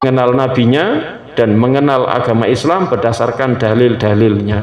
mengenal nabinya dan mengenal agama Islam berdasarkan dalil-dalilnya.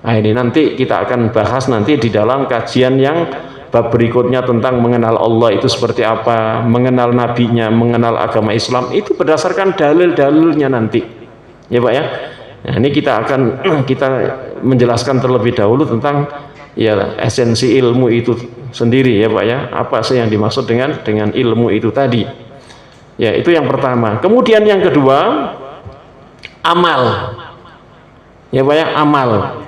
Nah, ini nanti kita akan bahas nanti di dalam kajian yang bab berikutnya tentang mengenal Allah itu seperti apa, mengenal nabinya, mengenal agama Islam itu berdasarkan dalil-dalilnya nanti. Ya Pak ya. Nah, ini kita akan kita menjelaskan terlebih dahulu tentang ya esensi ilmu itu sendiri ya Pak ya. Apa sih yang dimaksud dengan ilmu itu tadi? Ya, itu yang pertama. Kemudian yang kedua, amal. Ya Pak ya, amal.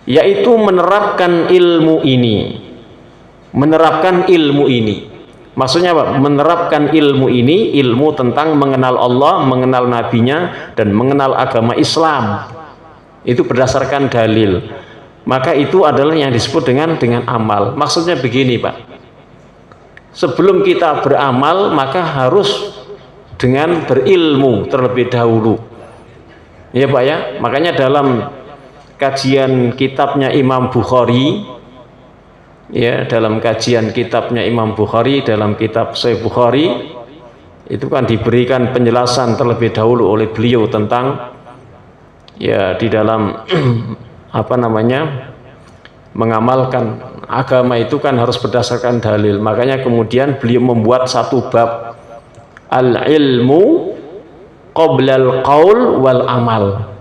Yaitu menerapkan ilmu ini. Menerapkan ilmu ini. Maksudnya apa? Menerapkan ilmu ini, ilmu tentang mengenal Allah, mengenal nabinya dan mengenal agama Islam. Itu berdasarkan dalil. Maka itu adalah yang disebut dengan amal. Maksudnya begini, Pak. Sebelum kita beramal maka harus dengan berilmu terlebih dahulu. Ya Pak ya, makanya dalam kajian kitabnya Imam Bukhari, ya dalam kajian kitabnya Imam Bukhari, dalam kitab Sahih Bukhari itu kan diberikan penjelasan terlebih dahulu oleh beliau tentang ya di dalam apa namanya mengamalkan agama itu kan harus berdasarkan dalil. Makanya kemudian beliau membuat satu bab al-ilmu qoblal qaul wal amal.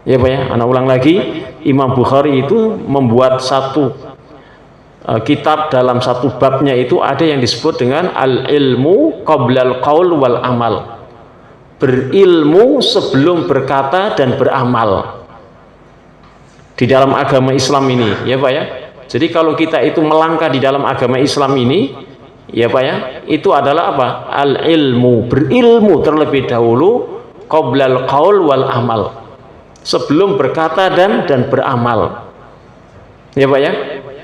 Ya Pak ya, anak ulang lagi, Imam Bukhari itu membuat satu kitab, dalam satu babnya itu ada yang disebut dengan al-ilmu qoblal qaul wal amal. Berilmu sebelum berkata dan beramal. Di dalam agama Islam ini, ya Pak ya. Jadi kalau kita itu melangkah di dalam agama Islam ini, ya Pak ya, itu adalah apa? Al-ilmu, berilmu terlebih dahulu, qoblal qaul wal amal. Sebelum berkata dan beramal. Ya Pak ya.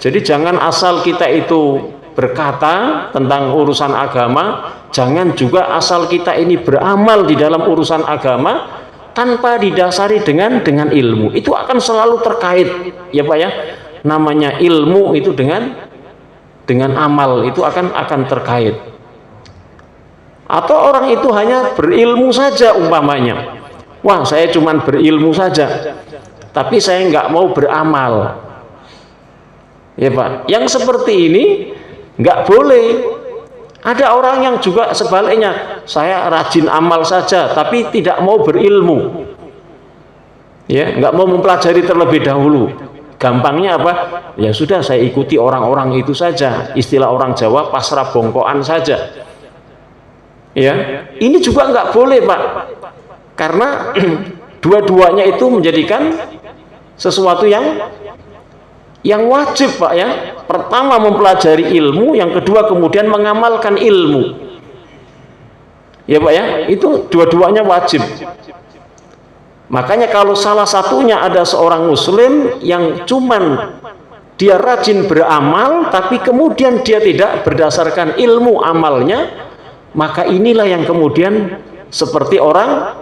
Jadi jangan asal kita itu berkata tentang urusan agama, jangan juga asal kita ini beramal di dalam urusan agama tanpa didasari dengan ilmu. Itu akan selalu terkait, ya Pak ya. Namanya ilmu itu dengan amal itu akan terkait. Atau orang itu hanya berilmu saja umpamanya. Wah, saya cuma berilmu saja, tapi saya nggak mau beramal. Ya Pak, yang seperti ini nggak boleh. Ada orang yang juga sebaliknya, saya rajin amal saja, tapi tidak mau berilmu. Ya, nggak mau mempelajari terlebih dahulu. Gampangnya apa? Ya sudah, saya ikuti orang-orang itu saja. Istilah orang Jawa, pasrah bongkoan saja. Ya, ini juga nggak boleh Pak, karena dua-duanya itu menjadikan sesuatu yang wajib Pak ya. Pertama mempelajari ilmu, yang kedua kemudian mengamalkan ilmu. Ya Pak ya, itu dua-duanya wajib. Makanya kalau salah satunya ada seorang muslim yang cuman dia rajin beramal tapi kemudian dia tidak berdasarkan ilmu amalnya, maka inilah yang kemudian seperti orang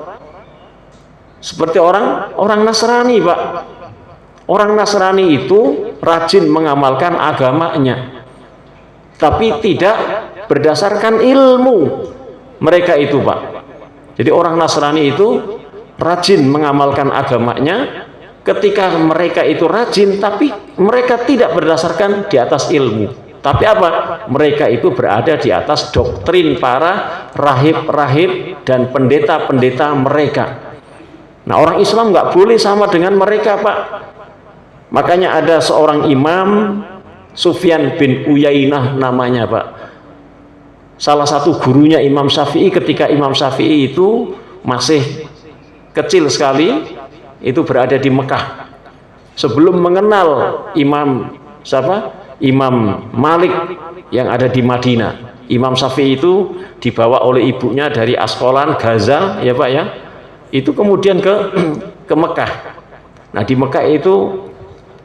Nasrani Pak. Orang Nasrani itu rajin mengamalkan agamanya tapi tidak berdasarkan ilmu mereka itu Pak. Jadi orang Nasrani itu rajin mengamalkan agamanya, ketika mereka itu rajin tapi mereka tidak berdasarkan di atas ilmu. Tapi apa? Mereka itu berada di atas doktrin para rahib-rahib dan pendeta-pendeta mereka. Nah, orang Islam nggak boleh sama dengan mereka Pak. Makanya ada seorang imam, Sufyan bin Uyainah namanya Pak. Salah satu gurunya Imam Syafi'i ketika Imam Syafi'i itu masih kecil sekali, itu berada di Mekah. Sebelum mengenal Imam Malik yang ada di Madinah, Imam Syafi'i itu dibawa oleh ibunya dari Askolan, Gaza, ya Pak ya. Itu kemudian ke Mekah. Nah, di Mekah itu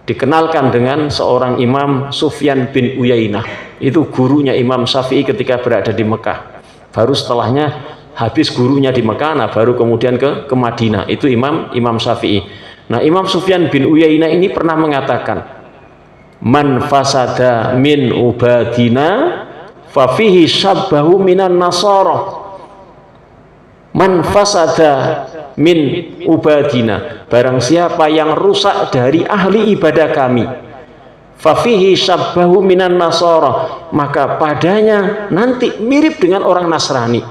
dikenalkan dengan seorang Imam Sufyan bin Uyainah. Itu gurunya Imam Syafi'i ketika berada di Mekah. Baru setelahnya habis gurunya di Mekah, nah baru kemudian ke Madinah. Itu Imam Syafi'i. Nah, Imam Sufyan bin Uyainah ini pernah mengatakan, man fasada min ubadina fafihi syabbahu minan nasara. Man fasada min ubadina, barang siapa yang rusak dari ahli ibadah kami, fafihi syabbahu minan nasara, maka padanya nanti mirip dengan orang Nasrani.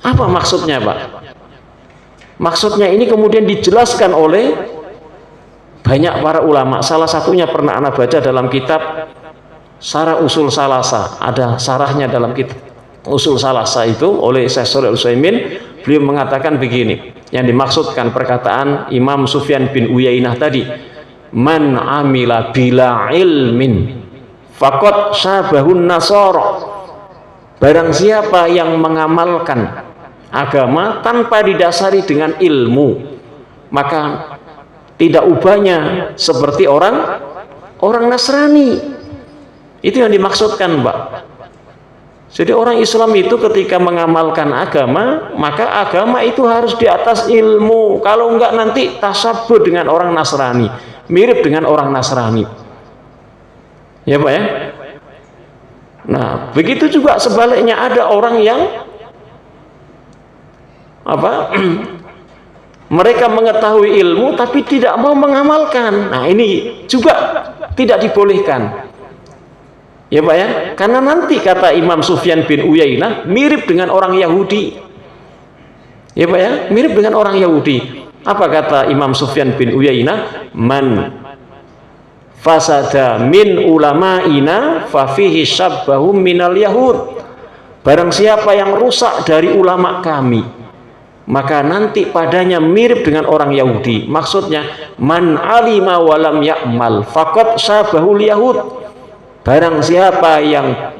Apa maksudnya, Pak? Maksudnya ini kemudian dijelaskan oleh banyak para ulama. Salah satunya pernah Anda baca dalam kitab Syarah Usul Salasa, ada syarahnya dalam kitab Usul Salasa itu oleh Syekh Shalih Al Utsaimin. Beliau mengatakan begini, yang dimaksudkan perkataan Imam Sufyan bin Uyainah tadi, man amila bila ilmin faqad syabahun nasara, barang siapa yang mengamalkan agama tanpa didasari dengan ilmu, maka tidak ubahnya seperti orang Nasrani. Itu yang dimaksudkan, Mbak. Jadi orang Islam itu ketika mengamalkan agama, maka agama itu harus di atas ilmu. Kalau enggak nanti tasabuh dengan orang Nasrani, mirip dengan orang Nasrani. Ya, Pak ya? Nah, begitu juga sebaliknya, ada orang yang mereka mengetahui ilmu tapi tidak mau mengamalkan. Nah, ini juga tidak dibolehkan. Ya, Pak ya, karena nanti kata Imam Sufyan bin Uyainah mirip dengan orang Yahudi. Ya, Pak ya, mirip dengan orang Yahudi. Apa kata Imam Sufyan bin Uyainah? Man fasada min ulama'ina fa fihi syabbahum minal yahud, barang siapa yang rusak dari ulama kami, maka nanti padanya mirip dengan orang Yahudi. Maksudnya man alima walam ya'mal faqad syabahul yahud, barang siapa yang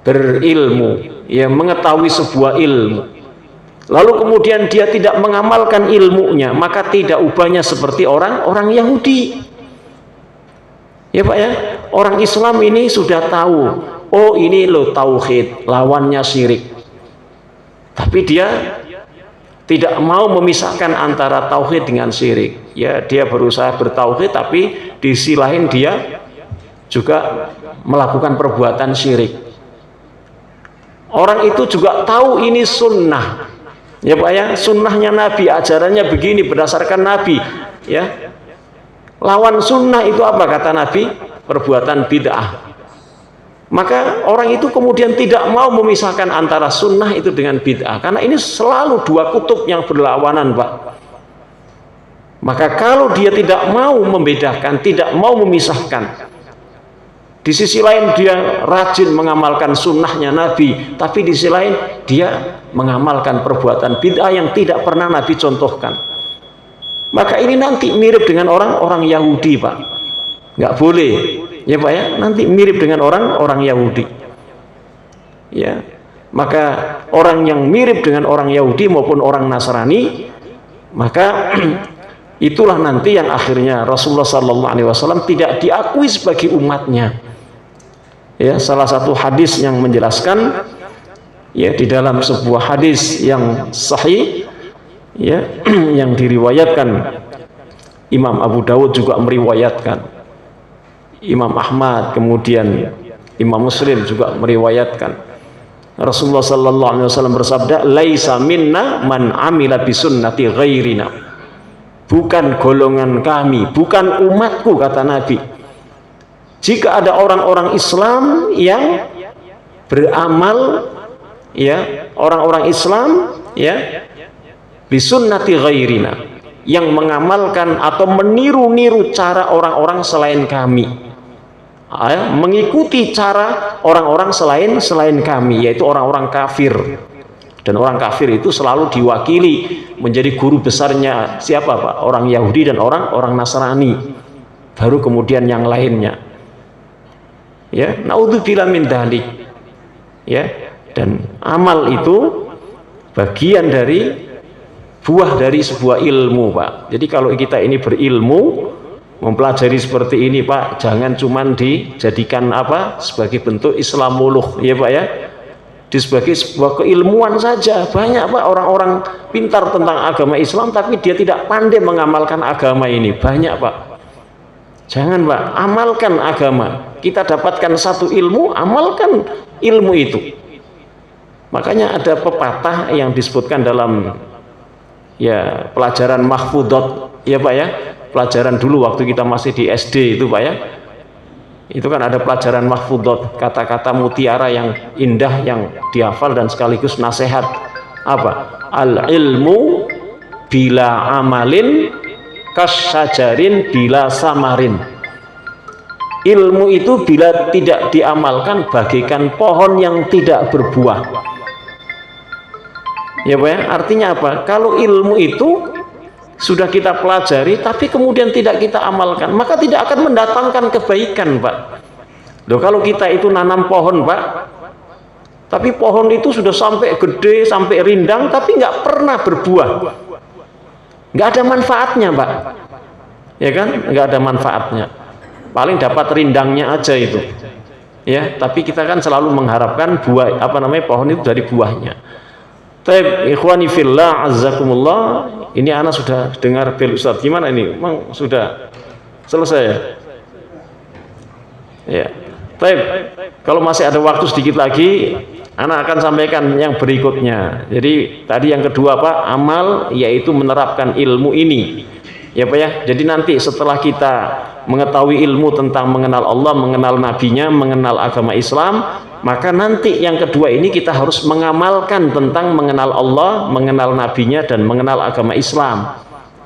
berilmu, yang mengetahui sebuah ilmu, lalu kemudian dia tidak mengamalkan ilmunya, maka tidak ubahnya seperti orang Yahudi. Ya, Pak ya, orang Islam ini sudah tahu, oh ini loh tauhid, lawannya syirik, tapi dia tidak mau memisahkan antara tauhid dengan syirik. Ya, dia berusaha bertauhid, tapi di sisi lain dia juga melakukan perbuatan syirik. Orang itu juga tahu ini sunnah, ya Pak ya, sunnahnya Nabi, ajarannya begini berdasarkan Nabi. Ya, lawan sunnah itu apa kata Nabi? Perbuatan bid'ah. Maka orang itu kemudian tidak mau memisahkan antara sunnah itu dengan bid'ah, karena ini selalu dua kutub yang berlawanan, Pak. Maka kalau dia tidak mau membedakan, tidak mau memisahkan, di sisi lain dia rajin mengamalkan sunnahnya Nabi, tapi di sisi lain dia mengamalkan perbuatan bid'ah yang tidak pernah Nabi contohkan, maka ini nanti mirip dengan orang Yahudi, Pak. Nggak boleh, ya Pak ya, nanti mirip dengan orang Yahudi. Ya, maka orang yang mirip dengan orang Yahudi maupun orang Nasrani, maka itulah nanti yang akhirnya Rasulullah SAW tidak diakui sebagai umatnya. Ya, salah satu hadis yang menjelaskan, ya, di dalam sebuah hadis yang sahih, ya, yang diriwayatkan Imam Abu Dawud juga meriwayatkan, Imam Ahmad, kemudian Imam Muslim juga meriwayatkan, Rasulullah SAW bersabda, laisa minna man amila bisunnati ghairina, bukan golongan kami, bukan umatku, kata Nabi, jika ada orang-orang Islam yang beramal, ya, orang-orang Islam, ya, bisunnati ghairina, yang mengamalkan atau meniru-niru cara orang-orang selain kami, ya, mengikuti cara orang-orang selain kami, yaitu orang-orang kafir. Dan orang kafir itu selalu diwakili menjadi guru besarnya siapa, Pak? Orang Yahudi dan orang Nasrani, baru kemudian yang lainnya. Ya, naudzubillah min dzalik. Ya, dan amal itu bagian dari buah dari sebuah ilmu, Pak. Jadi kalau kita ini berilmu, mempelajari seperti ini, Pak, jangan cuman dijadikan sebagai bentuk Islamuluh, ya Pak ya, sebagai sebuah keilmuan saja. Banyak, Pak, orang-orang pintar tentang agama Islam tapi dia tidak pandai mengamalkan agama ini, banyak, Pak. Jangan, Pak, amalkan agama. Kita dapatkan satu ilmu, amalkan ilmu itu. Makanya ada pepatah yang disebutkan dalam ya pelajaran mahfudot ya Pak ya, pelajaran dulu waktu kita masih di SD itu Pak ya, itu kan ada pelajaran mahfudot, kata-kata mutiara yang indah yang dihafal dan sekaligus nasihat. Apa? Al ilmu bila amalin kasyajarin bila samarin. Ilmu itu bila tidak diamalkan bagaikan pohon yang tidak berbuah. Ya Pak ya, artinya apa? Kalau ilmu itu sudah kita pelajari tapi kemudian tidak kita amalkan, maka tidak akan mendatangkan kebaikan Pak. Loh, kalau kita itu nanam pohon Pak, tapi pohon itu sudah sampai gede, sampai rindang, tapi nggak pernah berbuah, nggak ada manfaatnya Pak, ya kan? Nggak ada manfaatnya, paling dapat rindangnya aja itu, ya. Tapi kita kan selalu mengharapkan buah, pohon itu dari buahnya. Taib, ikhwani fillah, azzakumullah. Ini anak sudah dengar bel Ustaz, gimana ini? Memang sudah selesai ya? Ya. Taib, kalau masih ada waktu sedikit lagi, anak akan sampaikan yang berikutnya. Jadi tadi yang kedua Pak, amal, yaitu menerapkan ilmu ini. Ya Pak ya, jadi nanti setelah kita mengetahui ilmu tentang mengenal Allah, mengenal nabinya, mengenal agama Islam, maka nanti yang kedua ini kita harus mengamalkan tentang mengenal Allah, mengenal nabinya, dan mengenal agama Islam.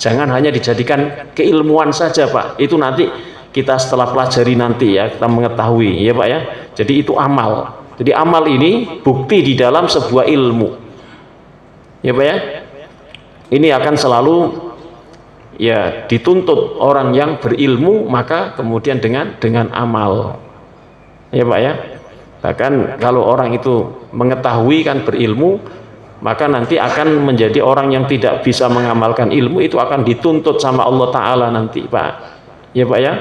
Jangan hanya dijadikan keilmuan saja Pak, itu nanti kita setelah pelajari nanti ya, kita mengetahui ya Pak ya. Jadi itu amal. Jadi amal ini bukti di dalam sebuah ilmu ya Pak ya. Ini akan selalu ya dituntut orang yang berilmu, maka kemudian dengan amal ya Pak ya. Bahkan kalau orang itu mengetahui kan berilmu, maka nanti akan menjadi orang yang tidak bisa mengamalkan ilmu, itu akan dituntut sama Allah Ta'ala nanti Pak ya Pak ya.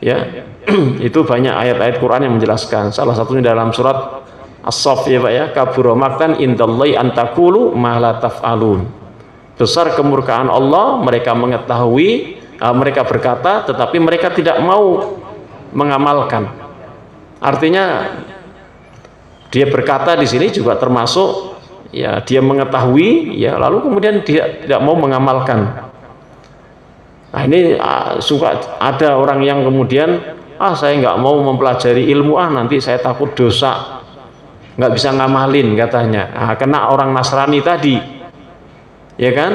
Ya itu banyak ayat-ayat Quran yang menjelaskan, salah satunya dalam surat As-Saff ya Pak ya, kabura maqtan indallahi antakulu ma la taf'alun. Besar kemurkaan Allah, mereka mengetahui, mereka berkata tetapi mereka tidak mau mengamalkan. Artinya dia berkata di sini juga termasuk ya dia mengetahui ya lalu kemudian dia tidak mau mengamalkan. Nah ini suka ada orang yang kemudian saya nggak mau mempelajari ilmu, nanti saya takut dosa, nggak bisa ngamalin katanya. Kena orang Nasrani tadi ya kan,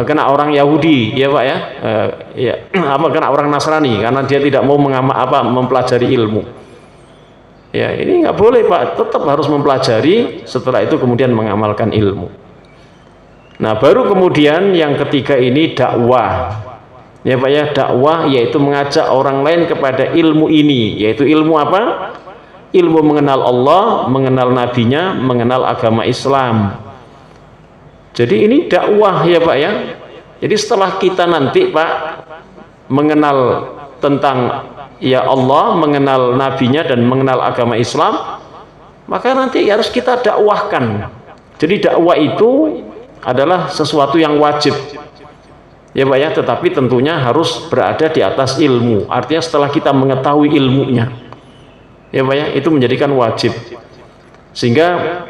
kena orang Yahudi ya Pak ya, kena orang Nasrani karena dia tidak mau mempelajari ilmu. Ya ini nggak boleh Pak, tetap harus mempelajari, setelah itu kemudian mengamalkan ilmu. Nah baru kemudian yang ketiga ini dakwah ya Pak ya, dakwah yaitu mengajak orang lain kepada ilmu ini, yaitu ilmu apa? Ilmu mengenal Allah, mengenal nabinya, mengenal agama Islam. Jadi ini dakwah ya Pak ya. Jadi setelah kita nanti Pak mengenal tentang ya Allah, mengenal nabinya dan mengenal agama Islam, maka nanti harus kita dakwahkan. Jadi dakwah itu adalah sesuatu yang wajib ya Pak ya, tetapi tentunya harus berada di atas ilmu. Artinya setelah kita mengetahui ilmunya ya Pak ya, itu menjadikan wajib. Sehingga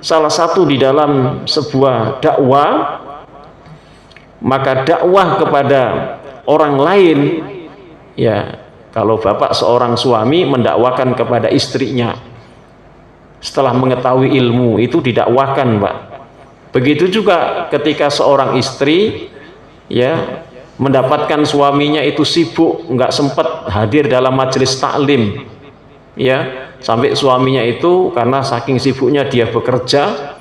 salah satu di dalam sebuah dakwah, maka dakwah kepada orang lain ya, kalau bapak seorang suami mendakwakan kepada istrinya setelah mengetahui ilmu, itu didakwahkan Pak. Begitu juga ketika seorang istri ya mendapatkan suaminya itu sibuk, nggak sempat hadir dalam majelis taklim ya, sampai suaminya itu karena saking sibuknya dia bekerja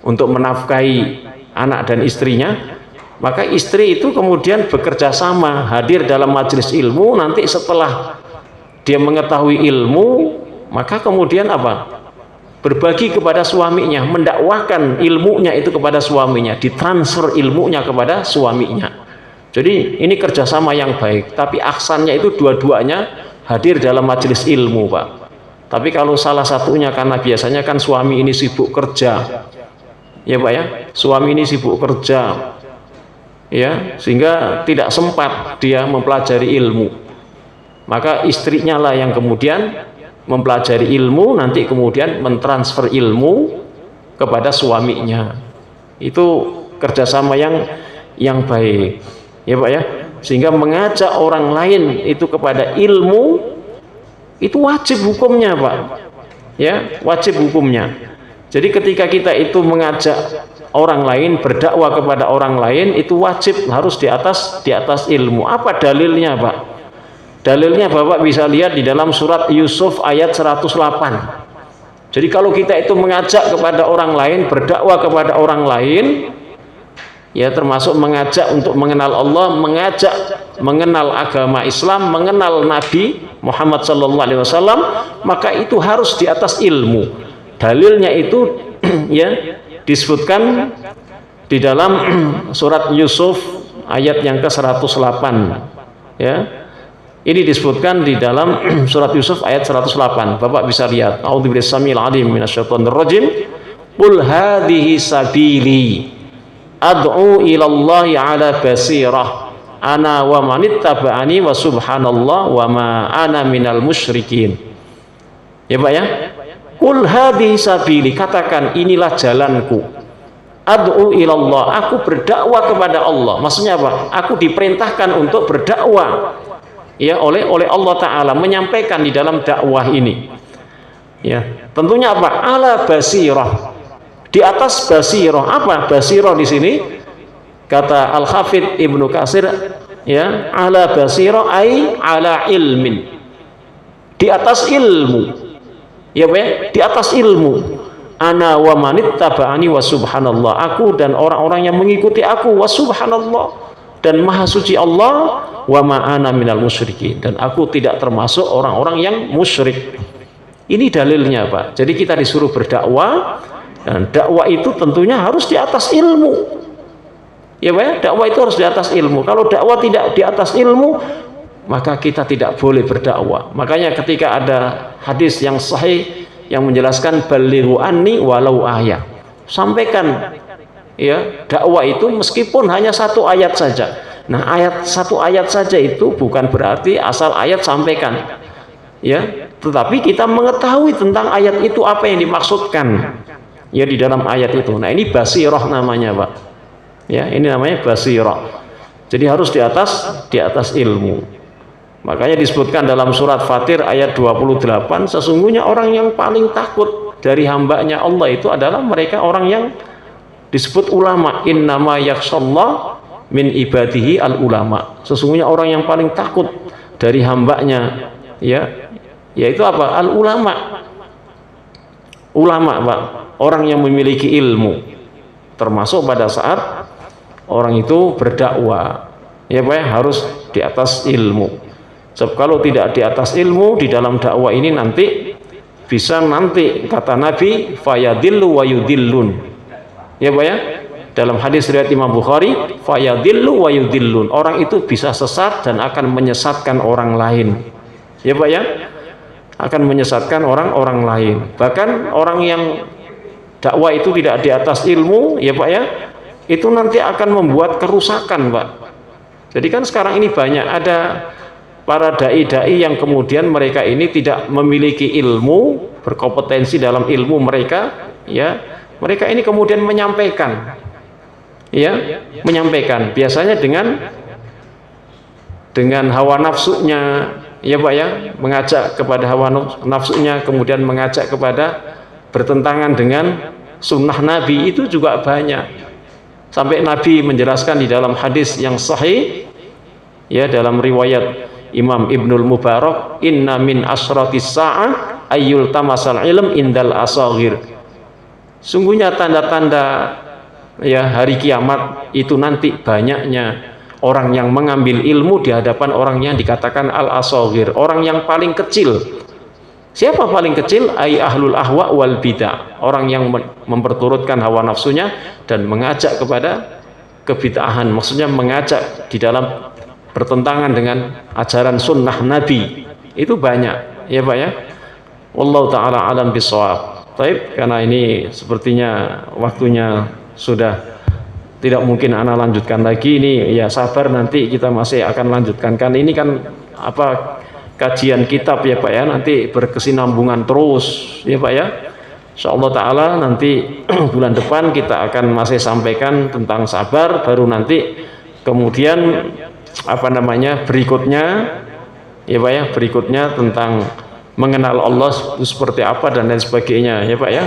untuk menafkahi anak dan istrinya, maka istri itu kemudian bekerja sama hadir dalam majelis ilmu. Nanti setelah dia mengetahui ilmu, maka kemudian apa? Berbagi kepada suaminya, mendakwahkan ilmunya itu kepada suaminya, ditransfer ilmunya kepada suaminya. Jadi ini kerjasama yang baik, tapi aksannya itu dua-duanya hadir dalam majelis ilmu Pak. Tapi kalau salah satunya, karena biasanya kan suami ini sibuk kerja ya Pak ya, suami ini sibuk kerja ya, sehingga tidak sempat dia mempelajari ilmu, maka istrinya lah yang kemudian mempelajari ilmu, nanti kemudian mentransfer ilmu kepada suaminya. Itu kerjasama yang baik, ya Pak ya. Sehingga mengajak orang lain itu kepada ilmu itu wajib hukumnya, Pak. Ya, wajib hukumnya. Jadi ketika kita itu mengajak orang lain, berdakwah kepada orang lain, itu wajib harus di atas ilmu. Apa dalilnya, Pak? Dalilnya Bapak bisa lihat di dalam surat Yusuf ayat 108. Jadi kalau kita itu mengajak kepada orang lain, berdakwah kepada orang lain, ya termasuk mengajak untuk mengenal Allah, mengajak mengenal agama Islam, mengenal Nabi Muhammad SAW, maka itu harus di atas ilmu. Dalilnya itu ya disebutkan di dalam surat Yusuf ayat yang ke-108. Ya. Ini disebutkan di dalam surat Yusuf ayat 108. Bapak bisa lihat. A'udzubillahi samil alim minasyaitonir rajim. Qul hadhihi sabili ad'u ilallahi ala basirah ana wa manittaba'ani wa subhanallah wa ma ana minal musyrikin. Ya Pak ya. Qul hadhihi sabili, katakan inilah jalanku. Ad'u ilallah, aku berdakwah kepada Allah. Maksudnya apa? Aku diperintahkan untuk berdakwah ya oleh Allah Ta'ala, menyampaikan di dalam dakwah ini ya tentunya apa? Ala basirah, di atas basirah. Apa basirah di sini? Kata Al-Hafidh Ibnu Katsir ya, ala basirah ay ala ilmin, di atas ilmu ya Pak, di atas ilmu. Ana wa manittaba'ani wa subhanallah, aku dan orang-orang yang mengikuti aku, wa subhanallah, dan maha suci Allah, wa ma'ana minal musyrikin, dan aku tidak termasuk orang-orang yang musyrik. Ini dalilnya Pak. Jadi kita disuruh berdakwah, dan dakwah itu tentunya harus di atas ilmu ya Pak ya. Dakwah itu harus di atas ilmu. Kalau dakwah tidak di atas ilmu, maka kita tidak boleh berdakwah. Makanya ketika ada hadis yang sahih yang menjelaskan balighu anni walau ayat, sampaikan ya dakwah itu meskipun hanya satu ayat saja. Nah, satu ayat saja itu bukan berarti asal ayat sampaikan ya, tetapi kita mengetahui tentang ayat itu apa yang dimaksudkan ya di dalam ayat itu. Nah, ini basirah namanya Pak ya, ini namanya basirah. Jadi harus di atas ilmu. Makanya disebutkan dalam surat Fatir ayat 28, sesungguhnya orang yang paling takut dari hambanya Allah itu adalah mereka orang yang disebut ulama. Innama yakhshallah min ibadihi al ulama. Sesungguhnya orang yang paling takut dari hambanya ya, yaitu apa? Al ulama. Ulama Pak, orang yang memiliki ilmu, termasuk pada saat orang itu berdakwah ya Pak, harus di atas ilmu. Sebab kalau tidak di atas ilmu di dalam dakwah ini nanti bisa kata Nabi fayadillu wa yudillun ya Pak ya, dalam hadis riwayat Imam Bukhari, fayadillu wa yudillun, orang itu bisa sesat dan akan menyesatkan orang lain ya Pak ya, akan menyesatkan orang-orang lain. Bahkan orang yang dakwah itu tidak di atas ilmu ya Pak ya, itu nanti akan membuat kerusakan Pak. Jadi kan sekarang ini banyak ada para dai-dai yang kemudian mereka ini tidak memiliki ilmu, berkompetensi dalam ilmu mereka ya, mereka ini kemudian menyampaikan ya, menyampaikan biasanya dengan hawa nafsunya ya Pak ya, mengajak kepada hawa nafsunya, kemudian mengajak kepada bertentangan dengan sunnah Nabi, itu juga banyak. Sampai Nabi menjelaskan di dalam hadis yang sahih ya, dalam riwayat Imam Ibnul Mubarak, inna min asratis sa'ah ayyul tamasal ilm indal asaghir. Sungguhnya tanda-tanda ya hari kiamat itu nanti banyaknya orang yang mengambil ilmu di hadapan orang yang dikatakan al-asaghir, orang yang paling kecil. Siapa paling kecil? Ai ahlul ahwa wal bidah, orang yang memperturutkan hawa nafsunya dan mengajak kepada kebid'ahan, maksudnya mengajak di dalam bertentangan dengan ajaran sunnah Nabi, itu banyak ya Pak ya. Wallahu ta'ala alam bisawab. Baik, karena ini sepertinya waktunya sudah tidak mungkin ana lanjutkan lagi ini ya, sabar nanti kita masih akan lanjutkan. Kan ini kan apa, kajian kitab ya Pak ya, nanti berkesinambungan terus ya Pak ya. Insyaallah taala nanti bulan depan kita akan masih sampaikan tentang sabar, baru nanti kemudian apa namanya berikutnya ya Pak ya, berikutnya tentang mengenal Allah seperti apa dan lain sebagainya ya Pak ya.